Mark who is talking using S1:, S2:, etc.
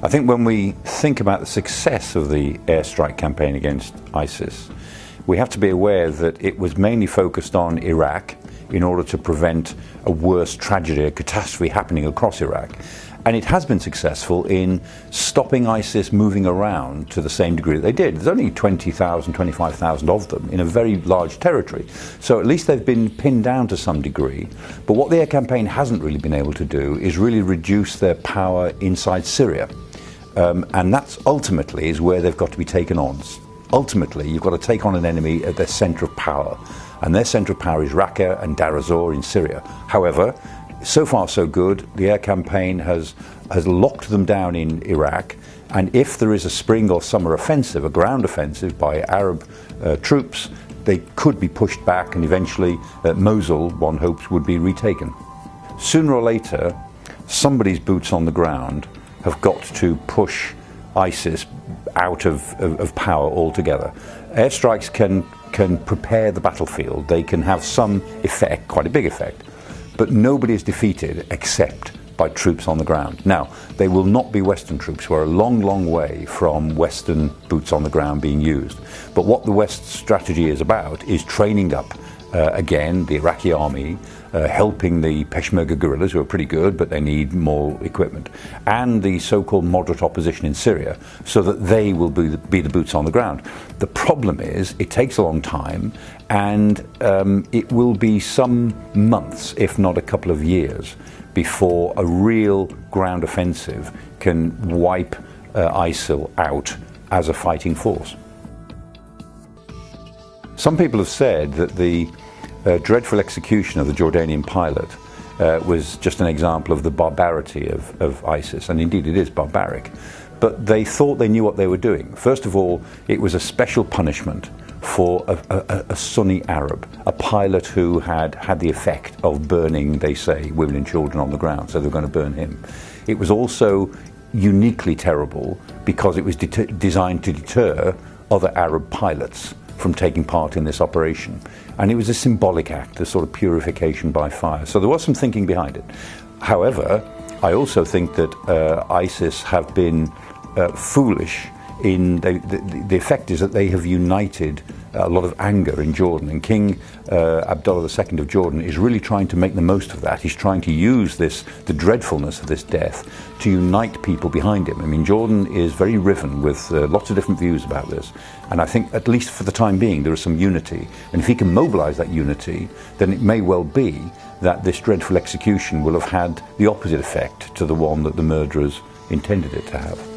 S1: I think when we think about the success of the airstrike campaign against ISIS, we have to be aware that it was mainly focused on Iraq in order to prevent a worse tragedy, a catastrophe happening across Iraq. And it has been successful in stopping ISIS moving around to the same degree that they did. There's only 20,000, 25,000 of them in a very large territory. So at least they've been pinned down to some degree. But what the air campaign hasn't really been able to do is really reduce their power inside Syria. And that's ultimately is where they've got to be taken on. Ultimately, you've got to take on an enemy at their centre of power. And their centre of power is Raqqa and Dar ez-Zor in Syria. However, so far so good. The air campaign has locked them down in Iraq, and if there is a spring or summer offensive, a ground offensive by Arab troops, they could be pushed back, and eventually Mosul, one hopes, would be retaken. Sooner or later, somebody's boots on the ground have got to push ISIS out of power altogether. Airstrikes can prepare the battlefield. They can have some effect, quite a big effect. But nobody is defeated except by troops on the ground. Now, they will not be Western troops. We're a long, long way from Western boots on the ground being used. But what the West's strategy is about is training up, again, the Iraqi army, helping the Peshmerga guerrillas, who are pretty good, but they need more equipment, and the so-called moderate opposition in Syria, so that they will be the boots on the ground. The problem is, it takes a long time, and it will be some months, if not a couple of years, before a real ground offensive can wipe ISIL out as a fighting force. Some people have said that the dreadful execution of the Jordanian pilot was just an example of the barbarity of ISIS, and indeed it is barbaric. But they thought they knew what they were doing. First of all, it was a special punishment for a Sunni Arab, a pilot who had the effect of burning, they say, women and children on the ground, so they were going to burn him. It was also uniquely terrible because it was designed to deter other Arab pilots from taking part in this operation. And it was a symbolic act, a sort of purification by fire. So there was some thinking behind it. However, I also think that ISIS have been foolish in the effect is that they have united a lot of anger in Jordan, and King Abdullah II of Jordan is really trying to make the most of that. He's trying to use the dreadfulness of this death to unite people behind him. I mean, Jordan is very riven with lots of different views about this, and I think at least for the time being there is some unity, and if he can mobilize that unity, then it may well be that this dreadful execution will have had the opposite effect to the one that the murderers intended it to have.